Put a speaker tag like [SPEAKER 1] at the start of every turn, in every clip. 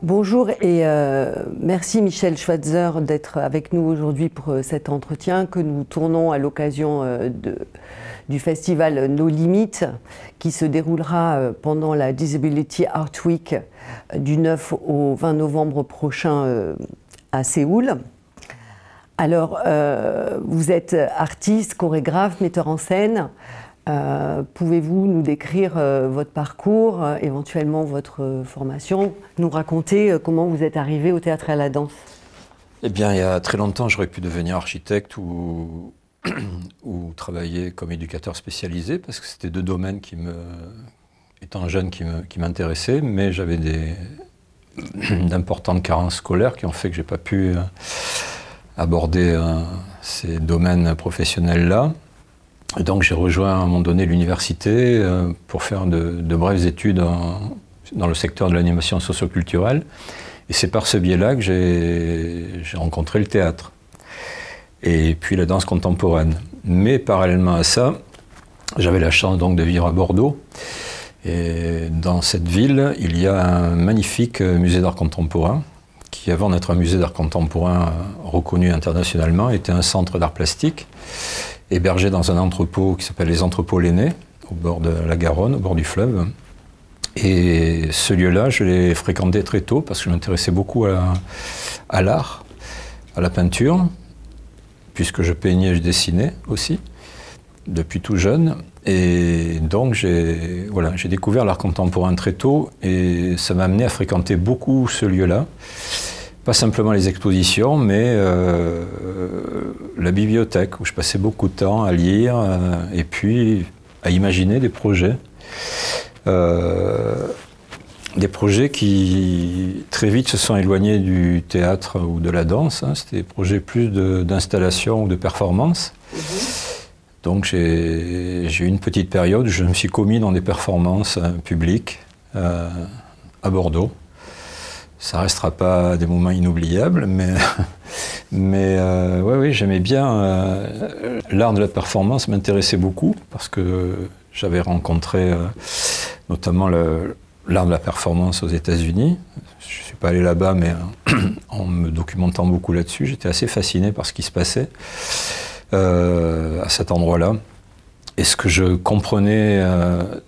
[SPEAKER 1] Bonjour et merci Michel Schweitzer d'être avec nous aujourd'hui pour cet entretien que nous tournons à l'occasion du festival No Limits qui se déroulera pendant la Disability Art Week du 9 au 20 novembre prochain à Séoul. Alors, vous êtes artiste, chorégraphe, metteur en scène. Pouvez-vous nous décrire votre parcours, éventuellement votre formation, nous raconter comment vous êtes arrivé au théâtre et à la danse?
[SPEAKER 2] Eh bien, il y a très longtemps, j'aurais pu devenir architecte ou travailler comme éducateur spécialisé, parce que c'était deux domaines qui étant jeune, qui m'intéressaient, mais j'avais d'importantes carences scolaires qui ont fait que je n'ai pas pu aborder ces domaines professionnels-là. Et donc j'ai rejoint à un moment donné l'université pour faire de brèves études dans le secteur de l'animation socioculturelle. Et c'est par ce biais-là que j'ai rencontré le théâtre. Et puis la danse contemporaine. Mais parallèlement à ça, j'avais la chance donc de vivre à Bordeaux. Et dans cette ville, il y a un magnifique musée d'art contemporain qui, avant d'être un musée d'art contemporain reconnu internationalement, était un centre d'art plastique, hébergé dans un entrepôt qui s'appelle les Entrepôts Laîné, au bord de la Garonne, au bord du fleuve. Et ce lieu-là, je l'ai fréquenté très tôt parce que je m'intéressais beaucoup à l'art, à la peinture, puisque je peignais et je dessinais aussi, depuis tout jeune. Et donc j'ai découvert l'art contemporain très tôt et ça m'a amené à fréquenter beaucoup ce lieu-là. Pas simplement les expositions, mais la bibliothèque, où je passais beaucoup de temps à lire et puis à imaginer des projets. Des projets qui très vite se sont éloignés du théâtre ou de la danse. Hein. C'était des projets plus d'installation ou de performance. Donc j'ai eu une petite période où je me suis commis dans des performances publiques à Bordeaux. Ça restera pas des moments inoubliables, mais oui, j'aimais bien l'art de la performance, m'intéressait beaucoup parce que j'avais rencontré notamment l'art de la performance aux États-Unis. Je suis pas allé là-bas, mais en me documentant beaucoup là-dessus, j'étais assez fasciné par ce qui se passait à cet endroit-là. Et ce que je comprenais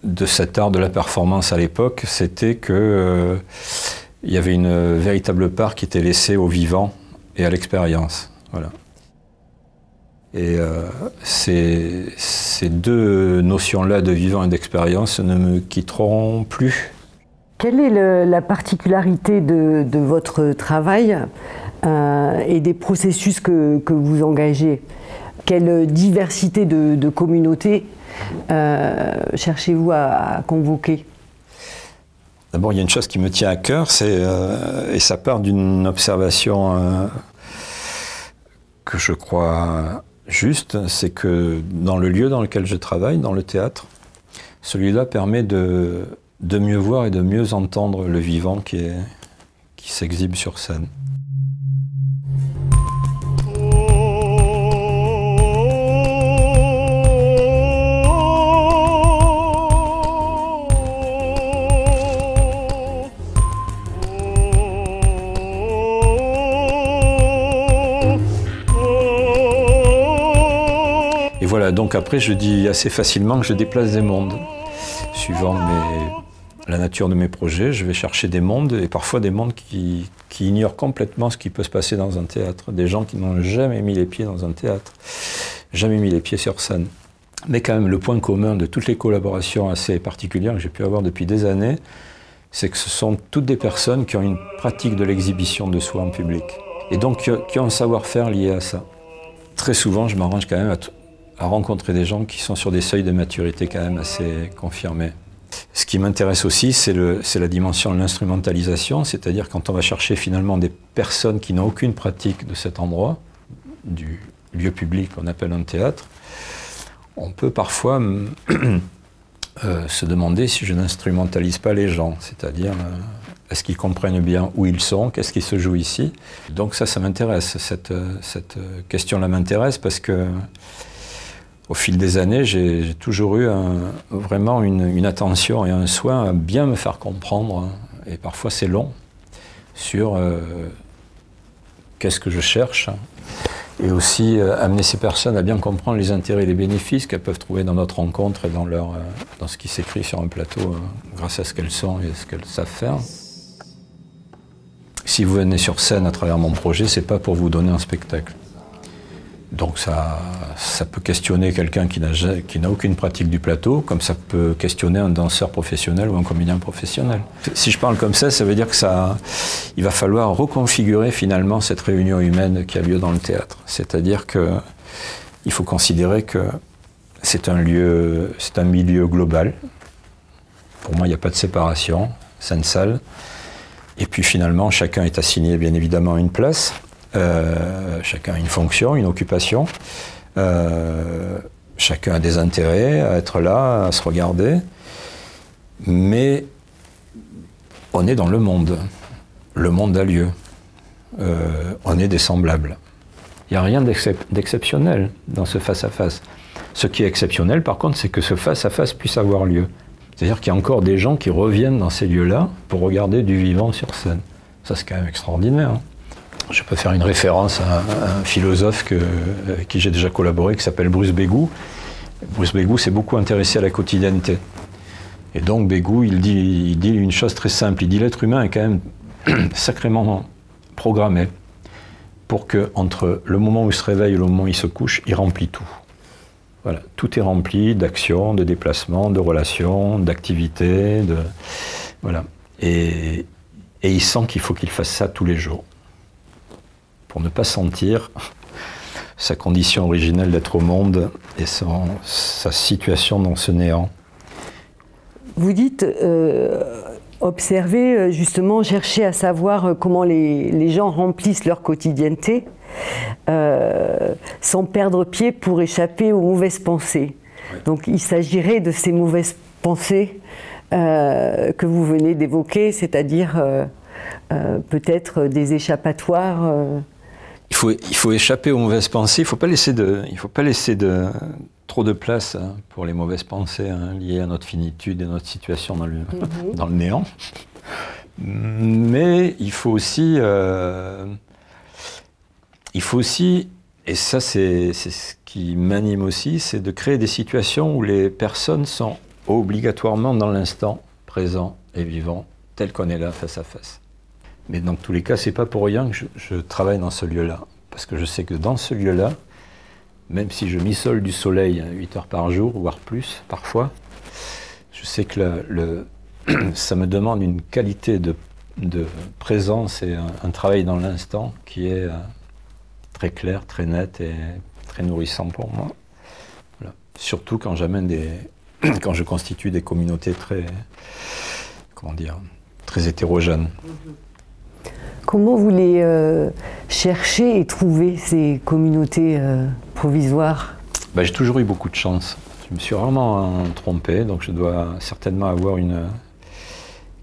[SPEAKER 2] de cet art de la performance à l'époque, c'était que il y avait une véritable part qui était laissée au vivant et à l'expérience. Voilà. Et ces deux notions-là de vivant et d'expérience ne me quitteront plus.
[SPEAKER 1] Quelle est la particularité de votre travail et des processus que vous engagez? Quelle diversité de communautés cherchez-vous à convoquer?
[SPEAKER 2] D'abord, il y a une chose qui me tient à cœur, et ça part d'une observation que je crois juste, c'est que dans le lieu dans lequel je travaille, dans le théâtre, celui-là permet de mieux voir et de mieux entendre le vivant qui s'exhibe sur scène. Et voilà, donc après je dis assez facilement que je déplace des mondes. Suivant la nature de mes projets, je vais chercher des mondes, et parfois des mondes qui ignorent complètement ce qui peut se passer dans un théâtre. Des gens qui n'ont jamais mis les pieds dans un théâtre, jamais mis les pieds sur scène. Mais quand même, le point commun de toutes les collaborations assez particulières que j'ai pu avoir depuis des années, c'est que ce sont toutes des personnes qui ont une pratique de l'exhibition de soi en public. Et donc qui ont un savoir-faire lié à ça. Très souvent, je m'arrange quand même à rencontrer des gens qui sont sur des seuils de maturité quand même assez confirmés. Ce qui m'intéresse aussi, c'est la dimension de l'instrumentalisation, c'est-à-dire quand on va chercher finalement des personnes qui n'ont aucune pratique de cet endroit, du lieu public qu'on appelle un théâtre, on peut parfois se demander si je n'instrumentalise pas les gens, c'est-à-dire est-ce qu'ils comprennent bien où ils sont, qu'est-ce qui se joue ici. Donc ça m'intéresse, cette question-là m'intéresse parce que au fil des années, j'ai toujours eu vraiment une attention et un soin à bien me faire comprendre, et parfois c'est long, sur qu'est-ce que je cherche, et aussi amener ces personnes à bien comprendre les intérêts et les bénéfices qu'elles peuvent trouver dans notre rencontre et dans ce qui s'écrit sur un plateau, grâce à ce qu'elles sont et ce qu'elles savent faire. Si vous venez sur scène à travers mon projet, c'est pas pour vous donner un spectacle. Donc ça peut questionner quelqu'un qui n'a aucune pratique du plateau, comme ça peut questionner un danseur professionnel ou un comédien professionnel. Si je parle comme ça veut dire il va falloir reconfigurer finalement cette réunion humaine qui a lieu dans le théâtre. C'est-à-dire qu'il faut considérer que c'est un milieu global. Pour moi, il n'y a pas de séparation, scène-salle. Et puis finalement, chacun est assigné bien évidemment à une place. Chacun a une fonction, une occupation. Chacun a des intérêts à être là, à se regarder. Mais on est dans le monde. Le monde a lieu. On est des semblables. Il n'y a rien d'exceptionnel dans ce face-à-face. Ce qui est exceptionnel, par contre, c'est que ce face-à-face puisse avoir lieu. C'est-à-dire qu'il y a encore des gens qui reviennent dans ces lieux-là pour regarder du vivant sur scène. Ça, c'est quand même extraordinaire. Hein. Je peux faire une référence à un philosophe avec qui j'ai déjà collaboré, qui s'appelle Bruce Bégou. Bruce Bégou s'est beaucoup intéressé à la quotidienneté. Et donc Bégou, il dit une chose très simple. Il dit l'être humain est quand même sacrément programmé pour que, entre le moment où il se réveille et le moment où il se couche, il remplit tout. Voilà, tout est rempli d'actions, de déplacements, de relations, d'activités, voilà. Et il sent qu'il faut qu'il fasse ça tous les jours, pour ne pas sentir sa condition originelle d'être au monde et sa situation dans ce néant.
[SPEAKER 1] Vous dites observer, justement, chercher à savoir comment les gens remplissent leur quotidienneté sans perdre pied pour échapper aux mauvaises pensées. Ouais. Donc il s'agirait de ces mauvaises pensées que vous venez d'évoquer, c'est-à-dire peut-être des échappatoires.
[SPEAKER 2] Il faut échapper aux mauvaises pensées, il ne faut pas laisser trop de place pour les mauvaises pensées liées à notre finitude et notre situation dans le néant. Mais il faut aussi, et ça c'est ce qui m'anime aussi, c'est de créer des situations où les personnes sont obligatoirement dans l'instant présent et vivant, tel qu'on est là face à face. Mais dans tous les cas, c'est pas pour rien que je travaille dans ce lieu-là. Parce que je sais que dans ce lieu-là, même si je m'isole du soleil 8 heures par jour, voire plus parfois, je sais que ça me demande une qualité de présence et un travail dans l'instant qui est très clair, très net et très nourrissant pour moi. Voilà. Surtout quand quand je constitue des communautés très hétérogènes.
[SPEAKER 1] Comment vous les cherchez et trouvez, ces communautés provisoires?
[SPEAKER 2] J'ai toujours eu beaucoup de chance. Je me suis rarement trompé, donc je dois certainement avoir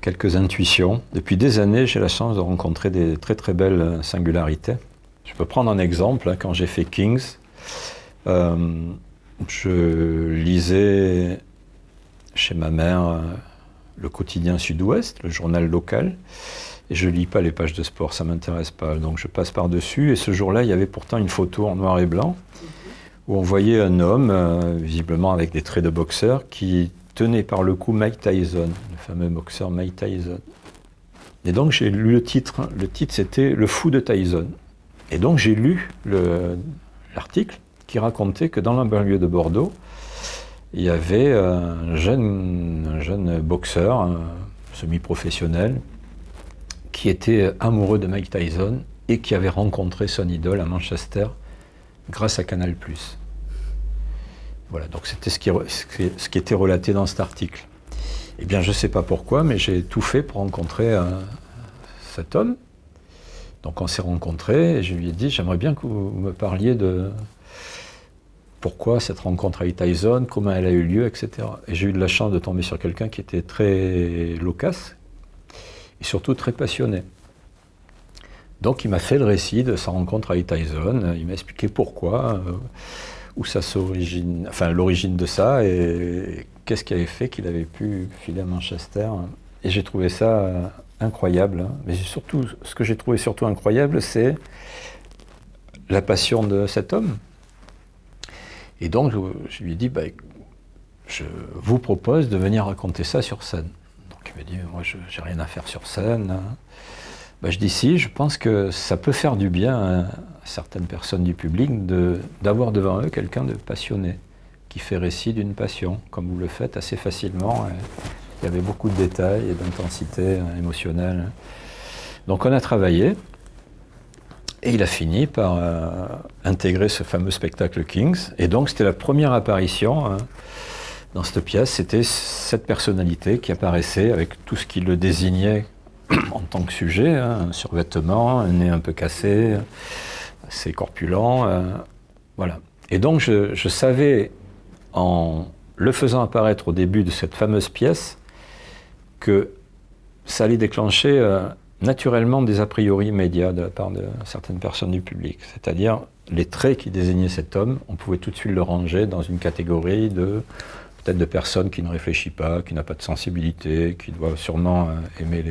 [SPEAKER 2] quelques intuitions. Depuis des années, j'ai la chance de rencontrer des très très belles singularités. Je peux prendre un exemple. Quand j'ai fait Kings, je lisais chez ma mère le quotidien Sud-Ouest, le journal local, et je ne lis pas les pages de sport, ça ne m'intéresse pas. Donc je passe par-dessus, et ce jour-là, il y avait pourtant une photo en noir et blanc, où on voyait un homme, visiblement avec des traits de boxeur, qui tenait par le cou Mike Tyson, le fameux boxeur Mike Tyson. Et donc j'ai lu le titre c'était « Le fou de Tyson ». Et donc j'ai lu l'article qui racontait que dans la banlieue de Bordeaux, il y avait un jeune boxeur, semi-professionnel, qui était amoureux de Mike Tyson et qui avait rencontré son idole à Manchester grâce à Canal+. Voilà, donc c'était ce qui était relaté dans cet article. Eh bien, je ne sais pas pourquoi, mais j'ai tout fait pour rencontrer cet homme. Donc on s'est rencontrés et je lui ai dit, j'aimerais bien que vous me parliez de pourquoi cette rencontre avec Tyson, comment elle a eu lieu, etc. Et j'ai eu de la chance de tomber sur quelqu'un qui était très loquace, et surtout très passionné. Donc il m'a fait le récit de sa rencontre avec Tyson, il m'a expliqué pourquoi, où ça s'origine, enfin l'origine de ça, et qu'est-ce qui avait fait qu'il avait pu filer à Manchester. Et j'ai trouvé ça incroyable, hein. Mais surtout, ce que j'ai trouvé surtout incroyable, c'est la passion de cet homme. Et donc je lui ai dit, bah, je vous propose de venir raconter ça sur scène. Donc il m'a dit, moi j'ai rien à faire sur scène. Ben, je dis si, je pense que ça peut faire du bien à certaines personnes du public d'avoir devant eux quelqu'un de passionné, qui fait récit d'une passion, comme vous le faites assez facilement. Il y avait beaucoup de détails et d'intensité émotionnelle. Donc on a travaillé, et il a fini par intégrer ce fameux spectacle Kings. Et donc c'était la première apparition dans cette pièce, c'était cette personnalité qui apparaissait avec tout ce qui le désignait en tant que sujet, hein, un survêtement, un nez un peu cassé, assez corpulent, voilà. Et donc je savais, en le faisant apparaître au début de cette fameuse pièce, que ça allait déclencher naturellement des a priori immédiats de la part de certaines personnes du public. C'est-à-dire, les traits qui désignaient cet homme, on pouvait tout de suite le ranger dans une catégorie de peut-être de personnes qui ne réfléchissent pas, qui n'a pas de sensibilité, qui doit sûrement aimer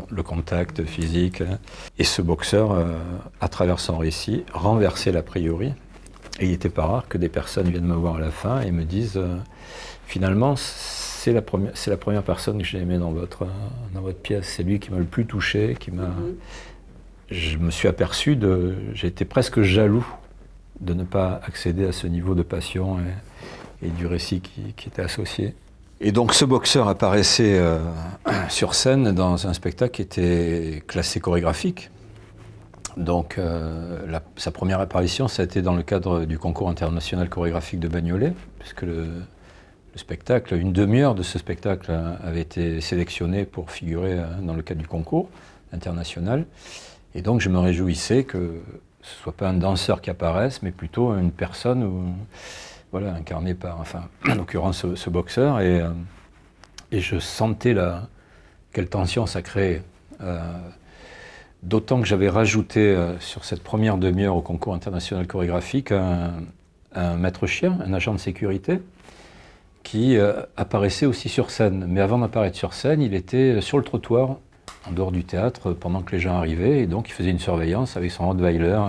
[SPEAKER 2] le contact physique. Et ce boxeur, à travers son récit, renversait l'a priori. Et il n'était pas rare que des personnes viennent me voir à la fin et me disent finalement, c'est la première personne que j'ai aimée dans votre pièce. C'est lui qui m'a le plus touché, qui m'a... Je me suis aperçu j'ai été presque jaloux de ne pas accéder à ce niveau de passion et du récit qui était associé. Et donc ce boxeur apparaissait sur scène dans un spectacle qui était classé chorégraphique. Donc sa première apparition, ça a été dans le cadre du concours international chorégraphique de Bagnolet, puisque le spectacle, une demi-heure de ce spectacle avait été sélectionnée pour figurer dans le cadre du concours international. Et donc je me réjouissais que ce ne soit pas un danseur qui apparaisse, mais plutôt une personne voilà, incarnée par, enfin, en l'occurrence ce boxeur, et je sentais quelle tension ça créait. D'autant que j'avais rajouté sur cette première demi-heure au concours international chorégraphique un maître chien, un agent de sécurité, qui apparaissait aussi sur scène. Mais avant d'apparaître sur scène, il était sur le trottoir, en dehors du théâtre, pendant que les gens arrivaient, et donc il faisait une surveillance avec son Rottweiler.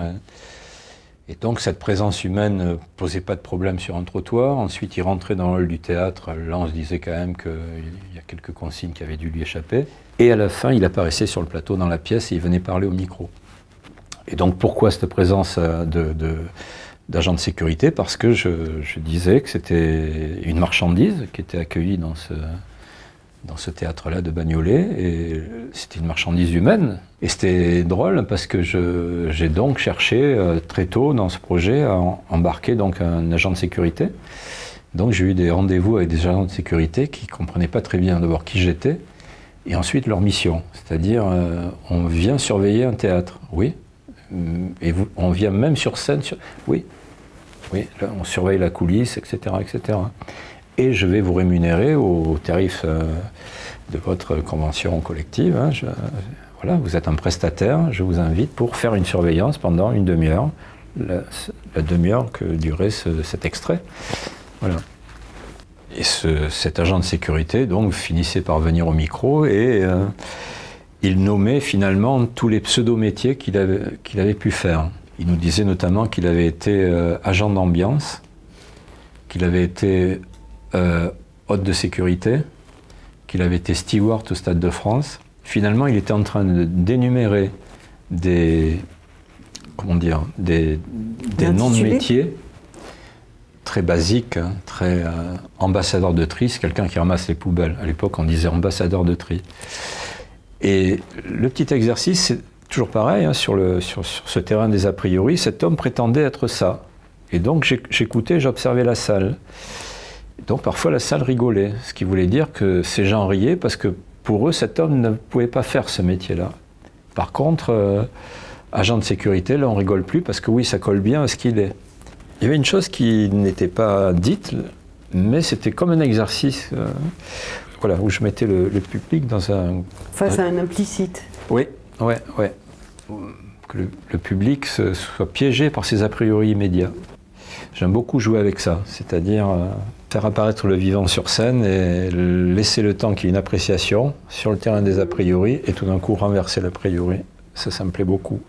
[SPEAKER 2] Et donc cette présence humaine ne posait pas de problème sur un trottoir. Ensuite, il rentrait dans le hall du théâtre. Là, on se disait quand même qu'il y a quelques consignes qui avaient dû lui échapper. Et à la fin, il apparaissait sur le plateau dans la pièce et il venait parler au micro. Et donc pourquoi cette présence d'agent de sécurité? Parce que je disais que c'était une marchandise qui était accueillie dans ce théâtre-là de Bagnolet, et c'était une marchandise humaine. Et c'était drôle parce que j'ai donc cherché très tôt dans ce projet à embarquer donc un agent de sécurité. Donc j'ai eu des rendez-vous avec des agents de sécurité qui ne comprenaient pas très bien d'abord qui j'étais, et ensuite leur mission. C'est-à-dire, on vient surveiller un théâtre, oui. Et on vient même sur scène, oui. Oui, là, on surveille la coulisse, etc., etc. Et je vais vous rémunérer au tarif de votre convention collective. Hein. Voilà, vous êtes un prestataire, je vous invite pour faire une surveillance pendant une demi-heure, la demi-heure que durait cet extrait. Voilà. Et cet agent de sécurité donc finissait par venir au micro et il nommait finalement tous les pseudo-métiers qu'il avait pu faire. Il nous disait notamment qu'il avait été agent d'ambiance, qu'il avait été hôte de sécurité, qu'il avait été steward au Stade de France. Finalement, il était en train d'énumérer des noms de métiers très basiques, hein, très ambassadeur de tri, c'est quelqu'un qui ramasse les poubelles. À l'époque, on disait ambassadeur de tri. Et le petit exercice, c'est toujours pareil, hein, sur ce terrain des a priori, cet homme prétendait être ça. Et donc j'écoutais, j'observais la salle. Donc parfois la salle rigolait, ce qui voulait dire que ces gens riaient parce que pour eux, cet homme ne pouvait pas faire ce métier-là. Par contre, agent de sécurité, là on rigole plus parce que oui, ça colle bien à ce qu'il est. Il y avait une chose qui n'était pas dite, mais c'était comme un exercice voilà, où je mettais le public dans un...
[SPEAKER 1] Face à un implicite.
[SPEAKER 2] Oui, ouais. Que le public soit piégé par ses a priori immédiats. J'aime beaucoup jouer avec ça, c'est-à-dire faire apparaître le vivant sur scène et laisser le temps qu'il y ait une appréciation sur le terrain des a priori et tout d'un coup renverser l'a priori. Ça me plaît beaucoup.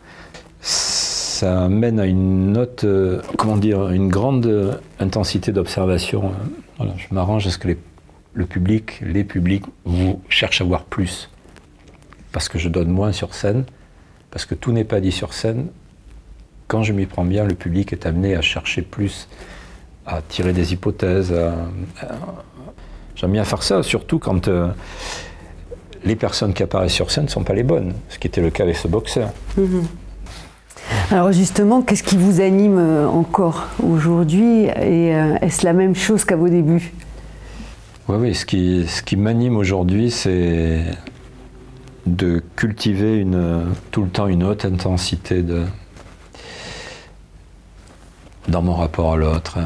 [SPEAKER 2] Ça amène à une autre, une grande intensité d'observation. Voilà, je m'arrange à ce que les publics cherchent à voir plus. Parce que je donne moins sur scène, parce que tout n'est pas dit sur scène. Quand je m'y prends bien, le public est amené à chercher plus, à tirer des hypothèses. J'aime bien faire ça, surtout quand les personnes qui apparaissent sur scène ne sont pas les bonnes, ce qui était le cas avec ce boxeur.
[SPEAKER 1] Alors justement, qu'est-ce qui vous anime encore aujourd'hui et est-ce la même chose qu'à vos débuts?
[SPEAKER 2] Oui, ce qui m'anime aujourd'hui, c'est de cultiver tout le temps une haute intensité dans mon rapport à l'autre.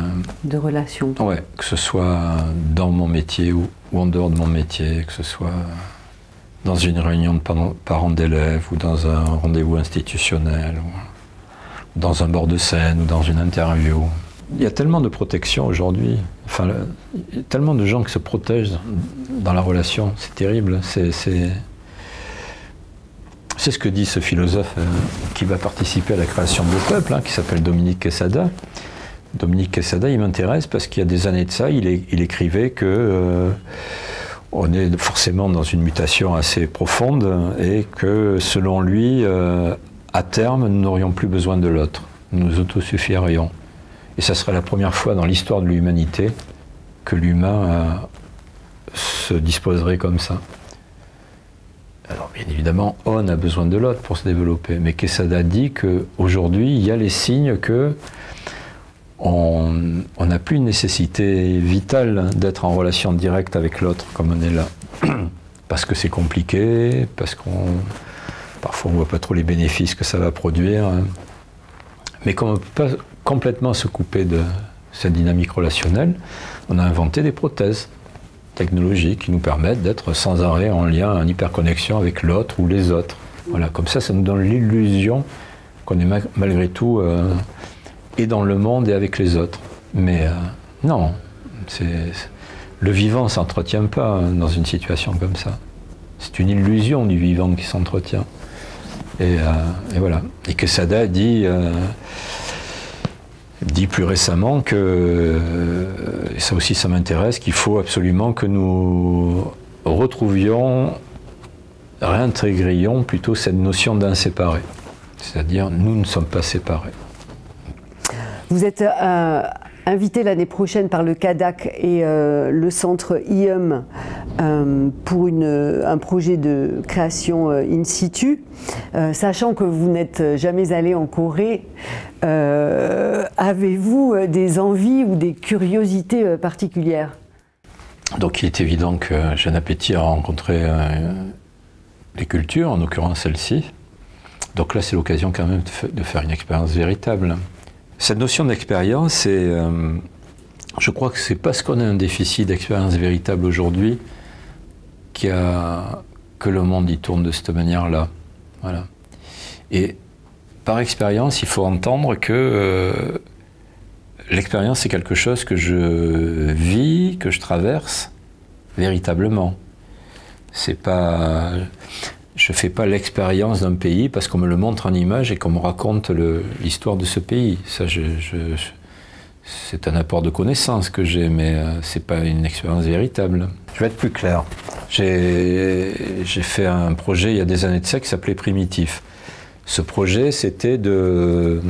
[SPEAKER 1] De relation.
[SPEAKER 2] Oui, que ce soit dans mon métier ou en dehors de mon métier, que ce soit dans une réunion de parents d'élèves ou dans un rendez-vous institutionnel, ou dans un bord de scène ou dans une interview. Il y a tellement de protection aujourd'hui, il y a tellement de gens qui se protègent dans la relation, c'est terrible. C'est ce que dit ce philosophe qui va participer à la création de Peuple, qui s'appelle Dominique Quesada. Dominique Quesada, il m'intéresse parce qu'il y a des années de ça, il écrivait que on est forcément dans une mutation assez profonde et que selon lui, à terme, nous n'aurions plus besoin de l'autre. Nous nous autosuffirions. Et ça serait la première fois dans l'histoire de l'humanité que l'humain se disposerait comme ça. Alors bien évidemment, on a besoin de l'autre pour se développer, mais Quesada dit qu'aujourd'hui, il y a les signes que on n'a plus une nécessité vitale d'être en relation directe avec l'autre comme on est là. Parce que c'est compliqué, parce parfois on ne voit pas trop les bénéfices que ça va produire. Mais comme on ne peut pas complètement se couper de cette dynamique relationnelle, on a inventé des prothèses technologiques qui nous permettent d'être sans arrêt en lien, en hyperconnexion avec l'autre ou les autres. Voilà, comme ça nous donne l'illusion qu'on est malgré tout et dans le monde et avec les autres. Mais non, le vivant ne s'entretient pas dans une situation comme ça. C'est une illusion du vivant qui s'entretient. Et voilà. Et Quesada dit plus récemment que, et ça aussi ça m'intéresse, qu'il faut absolument que nous réintégrions plutôt cette notion d'inséparé. C'est-à-dire, nous ne sommes pas séparés.
[SPEAKER 1] Vous êtes invité l'année prochaine par le CADAC et le centre IEM pour un projet de création in situ. Sachant que vous n'êtes jamais allé en Corée, avez-vous des envies ou des curiosités particulières?
[SPEAKER 2] Donc il est évident que j'ai un appétit à rencontrer les cultures, en l'occurrence celle-ci. Donc là c'est l'occasion quand même de faire une expérience véritable. Cette notion d'expérience, je crois que c'est parce qu'on a un déficit d'expérience véritable aujourd'hui que le monde y tourne de cette manière-là. Voilà. Et par expérience, il faut entendre que l'expérience, c'est quelque chose que je vis, que je traverse véritablement. C'est pas... Je ne fais pas l'expérience d'un pays parce qu'on me le montre en image et qu'on me raconte l'histoire de ce pays. Ça, c'est un apport de connaissance que j'ai, mais ce n'est pas une expérience véritable. Je vais être plus clair. J'ai fait un projet il y a des années de ça qui s'appelait Primitif. Ce projet, c'était de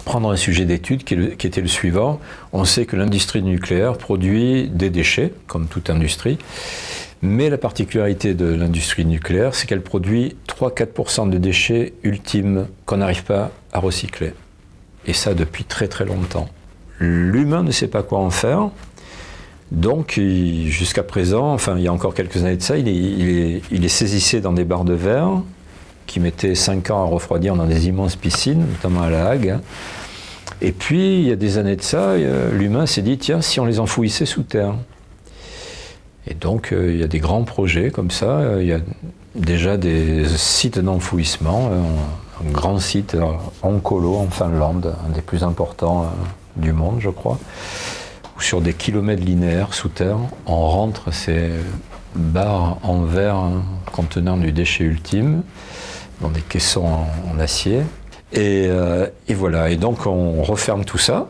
[SPEAKER 2] prendre un sujet d'étude qui était le suivant. On sait que l'industrie nucléaire produit des déchets, comme toute industrie. Mais la particularité de l'industrie nucléaire, c'est qu'elle produit 3-4% de déchets ultimes qu'on n'arrive pas à recycler. Et ça depuis très très longtemps. L'humain ne sait pas quoi en faire. Donc jusqu'à présent, enfin il y a encore quelques années de ça, il les saisissait dans des barres de verre qui mettaient 5 ans à refroidir dans des immenses piscines, notamment à La Hague. Et puis il y a des années de ça, l'humain s'est dit, tiens, si on les enfouissait sous terre. Et donc, il y a des grands projets comme ça. Il y a déjà des sites d'enfouissement. Un grand site Onkolo en Finlande, un des plus importants du monde, je crois, où sur des kilomètres linéaires sous terre, on rentre ces barres en verre contenant du déchet ultime dans des caissons en acier. Et voilà. Et donc, on referme tout ça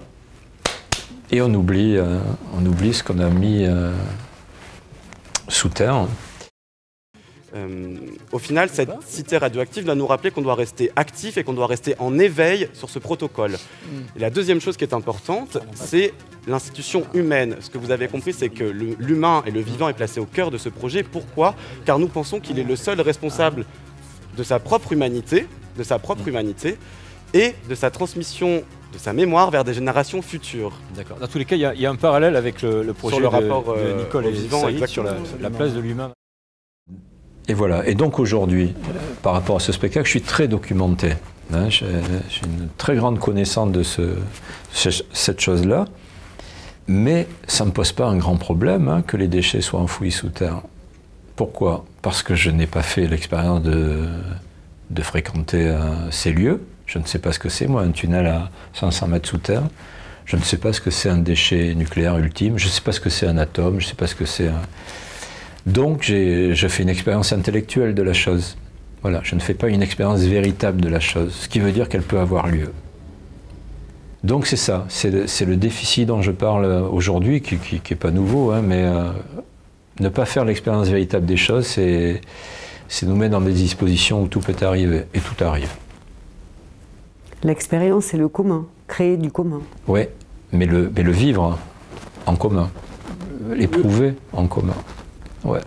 [SPEAKER 2] et on oublie ce qu'on a mis sous terre.
[SPEAKER 3] Au final, cette cité radioactive doit nous rappeler qu'on doit rester actif et qu'on doit rester en éveil sur ce protocole. Et la deuxième chose qui est importante, c'est l'institution humaine. Ce que vous avez compris, c'est que l'humain et le vivant est placé au cœur de ce projet. Pourquoi ? Car nous pensons qu'il est le seul responsable de sa propre humanité, et de sa transmission de sa mémoire vers des générations futures.
[SPEAKER 2] D'accord. Dans tous les cas, il y a un parallèle avec le projet
[SPEAKER 3] sur le rapport
[SPEAKER 2] de Nicole et Saïd sur la place de l'humain. Et voilà. Et donc aujourd'hui, par rapport à ce spectacle, je suis très documenté. Hein, j'ai une très grande connaissance de cette chose-là. Mais ça ne me pose pas un grand problème que les déchets soient enfouis sous terre. Pourquoi ? Parce que je n'ai pas fait l'expérience de fréquenter ces lieux. Je ne sais pas ce que c'est, moi, un tunnel à 500 mètres sous terre. Je ne sais pas ce que c'est un déchet nucléaire ultime. Je ne sais pas ce que c'est un atome. Je ne sais pas ce que c'est un... Donc, je fais une expérience intellectuelle de la chose. Voilà, je ne fais pas une expérience véritable de la chose, ce qui veut dire qu'elle peut avoir lieu. Donc, c'est ça. C'est le déficit dont je parle aujourd'hui, qui n'est pas nouveau, hein, mais ne pas faire l'expérience véritable des choses, c'est nous mettre dans des dispositions où tout peut arriver, et tout arrive.
[SPEAKER 1] L'expérience, c'est le commun, créer du commun.
[SPEAKER 2] Oui, mais le vivre en commun, l'éprouver en commun. Ouais.